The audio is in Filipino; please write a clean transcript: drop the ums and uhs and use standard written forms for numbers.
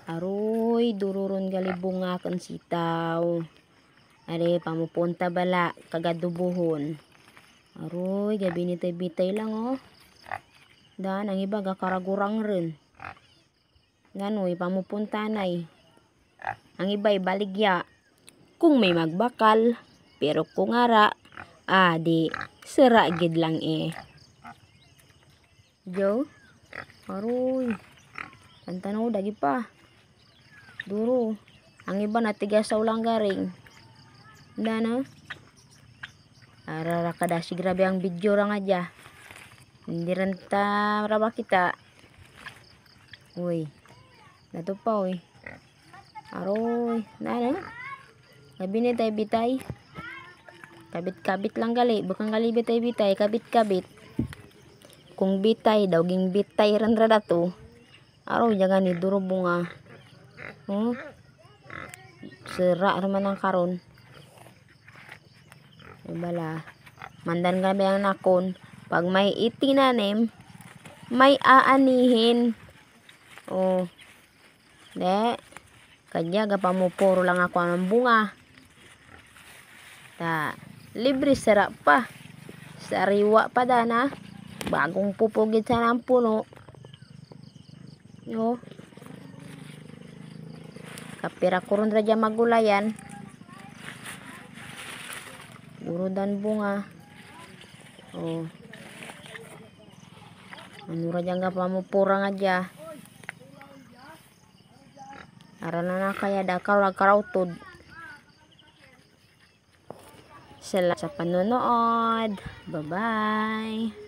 Aroy, dururon gali bunga kan sitaw. Are, pamupunta bala, kagadubuhon. Aroy, gabi ni bitay lang oh. Dan, ang iba gakaragurang rin. Ganoy, pamupunta nay. Ang iba'y baligya. Kung may magbakal, pero kung ara, di, sira gid lang eh. Jo, aroy, pantanaw, dagi pa. Duro, ang iba natigasaw lang garing. Dana, arara kadasi grabe ang video ra nga dya. Hindi rin ta raba kita. Uy, nato pa uy. Aroy, dana, gabi ni tayo bitay. Kabit-kabit lang gali, bukang gali bitay-bitay, kabit-kabit. Kung bitay daw, ging bitay rin rada to. Aroy, jaga ni duro bunga. Sira naman ang karon. Bala, mandan kami ang nakon. Pag may itinanim, may aanihin. Oh, de, kanya gapamupuro lang ako ng bunga. Libre sira pa. Sariwa pa dana. Bagong pupugid sa ng puno. Yo. Kapira kurun radya magulayan. Duro dan bunga. Oh. Ano radya nga pamupura nga dya. Arana na kaya dakaraw-karawtod. Salamat sa panonood. Bye-bye.